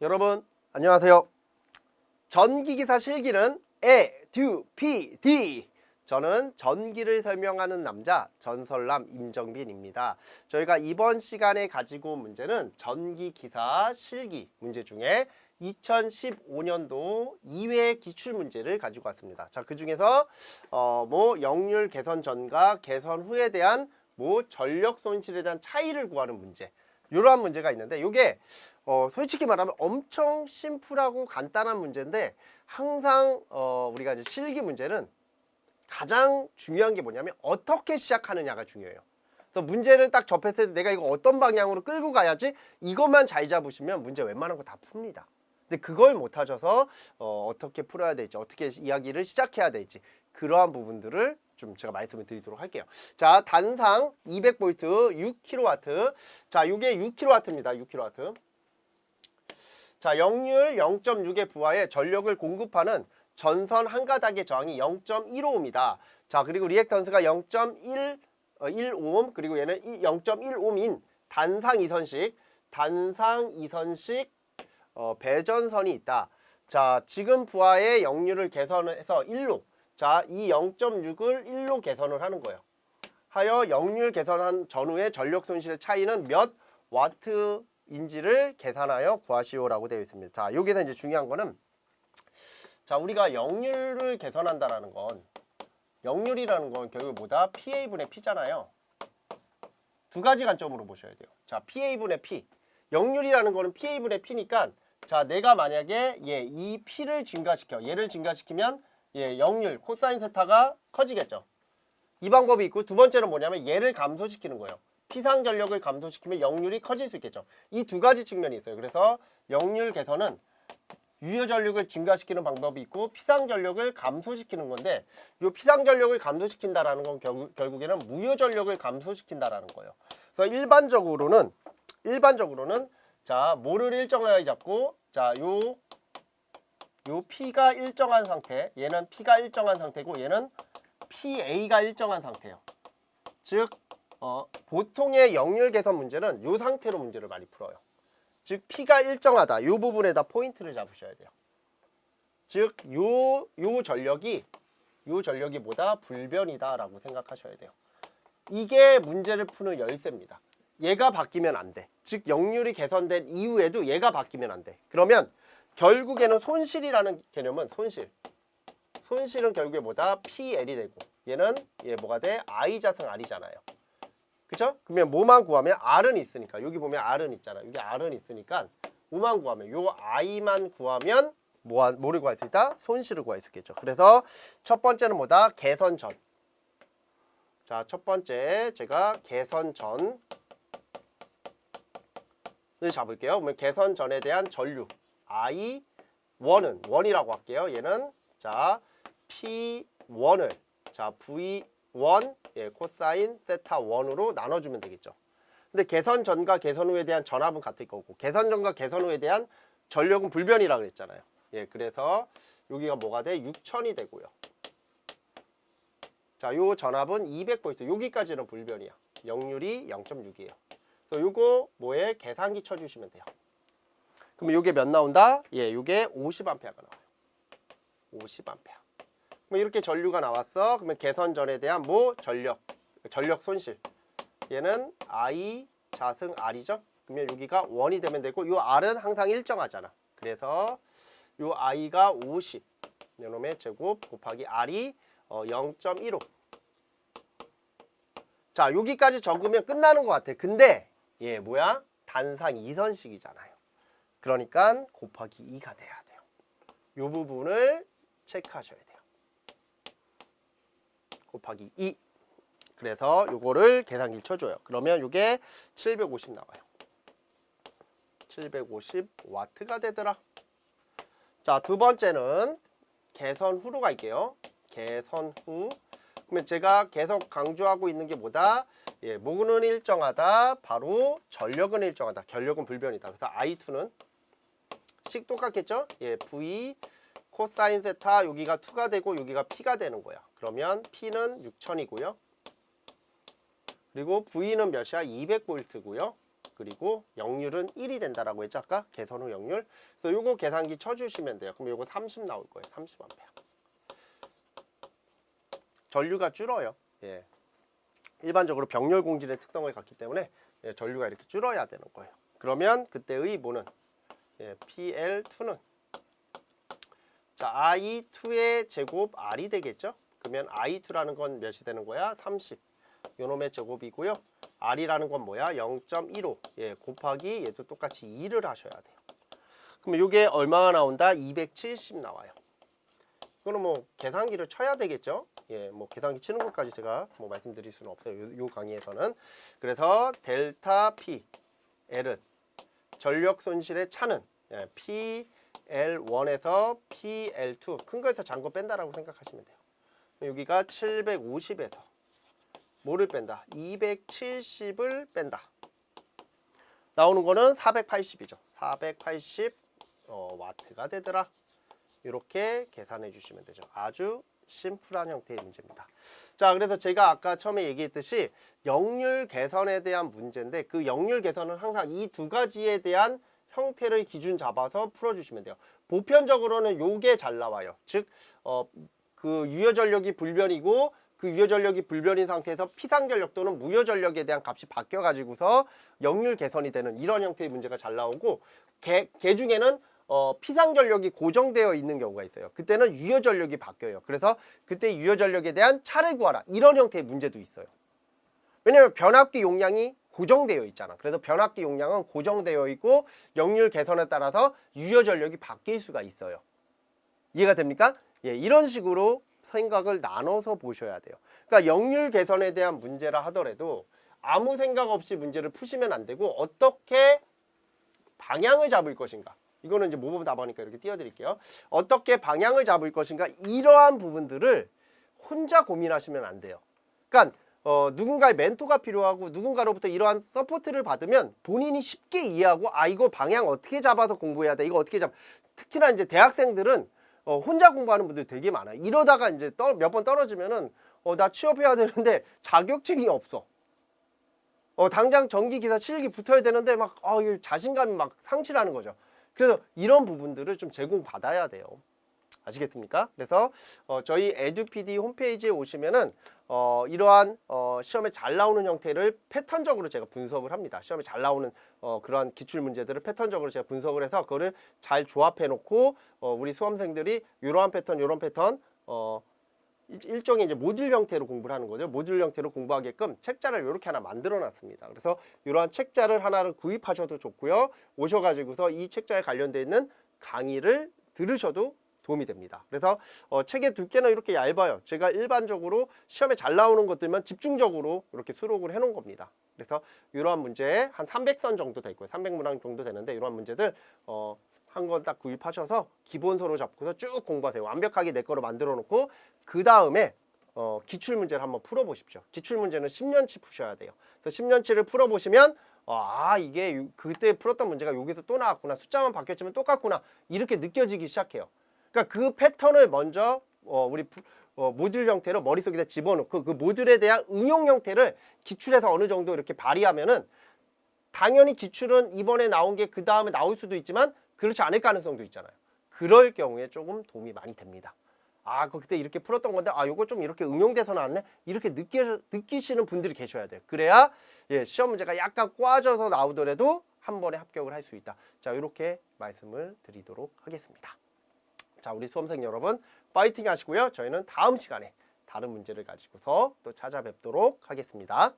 여러분 안녕하세요. 전기기사 실기는 에듀피디. 저는 전기를 설명하는 남자 전설남 임정빈입니다. 저희가 이번 시간에 가지고 온 문제는 전기기사 실기 문제 중에 2015년도 2회 기출문제를 가지고 왔습니다. 자, 그 중에서 역률 개선 전과 개선 후에 대한 전력 손실에 대한 차이를 구하는 문제, 이러한 문제가 있는데, 이게 솔직히 말하면 엄청 심플하고 간단한 문제인데, 항상 우리가 이제 실기 문제는 가장 중요한 게 뭐냐면 어떻게 시작하느냐가 중요해요. 그래서 문제를 딱 접했을 때 내가 이거 어떤 방향으로 끌고 가야지, 이것만 잘 잡으시면 문제 웬만한 거 다 풉니다. 근데 그걸 못 하셔서 어떻게 풀어야 될지, 어떻게 이야기를 시작해야 될지, 그러한 부분들을 좀 제가 말씀을 드리도록 할게요. 자, 단상 200V 6kW. 자, 이게 6kW입니다. 6kW. 자, 역률 0.6의 부하에 전력을 공급하는 전선 한 가닥의 저항이 0.15ohm이다. 자, 그리고 리액턴스가 0.1오hm, 그리고 얘는 0.1ohm인 단상 이선식 배전선이 있다. 자, 지금 부하의 역률을 개선해서 1로, 자, 이 0.6을 1로 개선을 하는 거예요. 하여 역률 개선한 전후의 전력 손실의 차이는 몇 와트인지를 계산하여 구하시오라고 되어 있습니다. 자, 여기서 이제 중요한 거는, 자, 우리가 역률을 개선한다라는 건, 역률이라는 건 결국 뭐다? PA분의 P잖아요. 두 가지 관점으로 보셔야 돼요. 자, PA분의 P. 역률이라는 거는 PA분의 P니까, 자, 내가 만약에 이 P를 증가시켜, 얘를 증가시키면 역률 코사인 세타가 커지겠죠. 이 방법이 있고, 두 번째는 뭐냐면 얘를 감소시키는 거예요. P상 전력을 감소시키면 역률이 커질 수 있겠죠. 이 두 가지 측면이 있어요. 그래서 역률 개선은 유효 전력을 증가시키는 방법이 있고, P상 전력을 감소시키는 건데, 이 P상 전력을 감소시킨다라는 건 결국에는 무효 전력을 감소시킨다라는 거예요. 그래서 일반적으로는 자, 뭐를 일정하게 잡고, 자, 요 P가 일정한 상태, 얘는 P가 일정한 상태고, 얘는 PA가 일정한 상태예요. 즉 보통의 역률 개선 문제는 이 상태로 문제를 많이 풀어요. 즉 P가 일정하다, 이 부분에다 포인트를 잡으셔야 돼요. 즉 요 전력이 뭐다? 불변이다 라고 생각하셔야 돼요. 이게 문제를 푸는 열쇠입니다. 얘가 바뀌면 안 돼. 즉 역률이 개선된 이후에도 얘가 바뀌면 안 돼. 그러면 결국에는 손실이라는 개념은 손실은 결국에 뭐다? PL이 되고, 얘는 뭐가 돼? I 자승 R이잖아요. 그쵸? 그러면 뭐만 구하면 R은 있으니까, 여기 보면 R은 있잖아. 여기 R은 있으니까 뭐만 구하면, 요 I만 구하면 뭐를 구할 수 있다? 손실을 구할 수 있겠죠. 그래서 첫 번째는 뭐다? 개선전. 자, 첫 번째 제가 개선전을 잡을게요. 그러면 개선전에 대한 전류 I1은 원이라고 할게요. 얘는 자 P1을 자 V1 코사인 세타 1으로 나눠주면 되겠죠. 근데 개선 전과 개선 후에 대한 전압은 같을 거고, 개선 전과 개선 후에 대한 전력은 불변이라고 그랬잖아요. 그래서 여기가 뭐가 돼? 6000이 되고요. 자, 요 전압은 200V. 여기까지는 불변이야. 역률이 0.6이에요. 그래서 요거 뭐에 계산기 쳐주시면 돼요. 그러면 요게 몇 나온다? 요게 50A가 나와요. 50A. 그럼 이렇게 전류가 나왔어. 그러면 개선 전에 대한 전력 손실. 얘는 I 자승 R이죠. 그러면 여기가 1이 되면 되고, 요 R은 항상 일정하잖아. 그래서 요 I가 50 요놈의 제곱 곱하기 R이 0.15. 자, 여기까지 적으면 끝나는 것 같아. 근데 뭐야? 단상 이선식이잖아요. 그러니까 곱하기 2가 돼야 돼요. 요 부분을 체크하셔야 돼요. 곱하기 2. 그래서 요거를 계산기를 쳐줘요. 그러면 요게 750 나와요. 750W가 되더라. 자, 두 번째는 개선 후로 갈게요. 개선 후. 그러면 제가 계속 강조하고 있는 게 뭐다? 뭐는 일정하다. 바로 전력은 일정하다. 전력은 불변이다. 그래서 I2는 식 똑같겠죠? V 코사인 세타 여기가 2가 되고 여기가 P가 되는 거야. 그러면 P는 6000이고요. 그리고 V는 몇이야? 200V고요. 그리고 역률은 1이 된다라고 했죠. 아까 계산 후 역률. 그래서 요거 계산기 쳐주시면 돼요. 그럼 요거 30 나올 거예요. 30A. 전류가 줄어요. 예. 일반적으로 병렬 공진의 특성을 갖기 때문에 예, 전류가 이렇게 줄어야 되는 거예요. 그러면 그때의 뭐는 예, PL2는 자 I2의 제곱 R이 되겠죠. 그러면 I2라는 건 몇이 되는 거야? 30. 요놈의 제곱이고요. R이라는 건 뭐야? 0.15. 예, 곱하기 얘도 똑같이 2를 하셔야 돼요. 그럼 이게 얼마나 나온다? 270 나와요. 이거는 뭐 계산기를 쳐야 되겠죠. 예, 뭐 계산기 치는 것까지 제가 뭐 말씀드릴 수는 없어요. 요 강의에서는. 그래서 델타 P L은 전력 손실의 차는 예, PL1에서 PL2 큰 거에서 작은 거 뺀다라고 생각하시면 돼요. 여기가 750에서 뭐를 뺀다? 270을 뺀다. 나오는 거는 480이죠. 480 와트가 되더라. 이렇게 계산해 주시면 되죠. 아주 심플한 형태의 문제입니다. 자, 그래서 제가 아까 처음에 얘기했듯이 역률 개선에 대한 문제인데 그 역률 개선은 항상 이 두 가지에 대한 형태를 기준 잡아서 풀어주시면 돼요. 보편적으로는 요게 잘 나와요. 즉, 그 유효전력이 불변이고 그 유효전력이 불변인 상태에서 피상전력 또는 무효전력에 대한 값이 바뀌어가지고서 역률 개선이 되는 이런 형태의 문제가 잘 나오고 개 중에는 피상전력이 고정되어 있는 경우가 있어요. 그때는 유효전력이 바뀌어요. 그래서 그때 유효전력에 대한 차를 구하라. 이런 형태의 문제도 있어요. 왜냐하면 변압기 용량이 고정되어 있잖아. 그래서 변압기 용량은 고정되어 있고 역률 개선에 따라서 유효전력이 바뀔 수가 있어요. 이해가 됩니까? 예, 이런 식으로 생각을 나눠서 보셔야 돼요. 그러니까 역률 개선에 대한 문제라 하더라도 아무 생각 없이 문제를 푸시면 안 되고 어떻게 방향을 잡을 것인가. 이거는 이제 모범 답안이니까 이렇게 띄워드릴게요. 어떻게 방향을 잡을 것인가 이러한 부분들을 혼자 고민하시면 안 돼요. 그러니까 누군가의 멘토가 필요하고 누군가로부터 이러한 서포트를 받으면 본인이 쉽게 이해하고 아 이거 방향 어떻게 잡아서 공부해야 돼 이거 어떻게 특히나 이제 대학생들은 혼자 공부하는 분들 되게 많아요. 이러다가 이제 몇 번 떨어지면은 나 취업해야 되는데 자격증이 없어. 당장 전기기사 7기 붙어야 되는데 막 자신감이 막 상실하는 거죠. 그래서 이런 부분들을 좀 제공받아야 돼요. 아시겠습니까? 그래서 저희 에듀피디 홈페이지에 오시면은 이러한 시험에 잘 나오는 형태를 패턴적으로 제가 분석을 합니다. 시험에 잘 나오는 그러한 기출 문제들을 패턴적으로 제가 분석을 해서 그거를 잘 조합해 놓고 우리 수험생들이 이러한 패턴, 이런 패턴 일종의 이제 모듈 형태로 공부를 하는 거죠. 모듈 형태로 공부하게끔 책자를 이렇게 하나 만들어 놨습니다. 그래서 이러한 책자를 하나를 구입하셔도 좋고요. 오셔가지고서 이 책자에 관련되어 있는 강의를 들으셔도 도움이 됩니다. 그래서 책의 두께는 이렇게 얇아요. 제가 일반적으로 시험에 잘 나오는 것들만 집중적으로 이렇게 수록을 해 놓은 겁니다. 그래서 이러한 문제 한 300선 정도 될 거예요. 300문항 정도 되는데 이러한 문제들 한 건 딱 구입하셔서 기본서로 잡고서 쭉 공부하세요. 완벽하게 내 거로 만들어 놓고 그 다음에 기출 문제를 한번 풀어보십시오. 기출 문제는 10년치 푸셔야 돼요. 그래서 10년치를 풀어보시면 이게 그때 풀었던 문제가 여기서 또 나왔구나. 숫자만 바뀌었지만 똑같구나. 이렇게 느껴지기 시작해요. 그러니까 그 패턴을 먼저 우리 모듈 형태로 머릿속에다 집어넣고 그 모듈에 대한 응용 형태를 기출에서 어느 정도 이렇게 발휘하면은 당연히 기출은 이번에 나온 게 그 다음에 나올 수도 있지만 그렇지 않을 가능성도 있잖아요. 그럴 경우에 조금 도움이 많이 됩니다. 그때 이렇게 풀었던 건데 요거 좀 이렇게 응용돼서 나왔네. 이렇게 느끼시는 분들이 계셔야 돼요. 그래야 시험 문제가 약간 꽈져서 나오더라도 한 번에 합격을 할 수 있다. 자, 이렇게 말씀을 드리도록 하겠습니다. 자, 우리 수험생 여러분 파이팅 하시고요. 저희는 다음 시간에 다른 문제를 가지고서 또 찾아뵙도록 하겠습니다.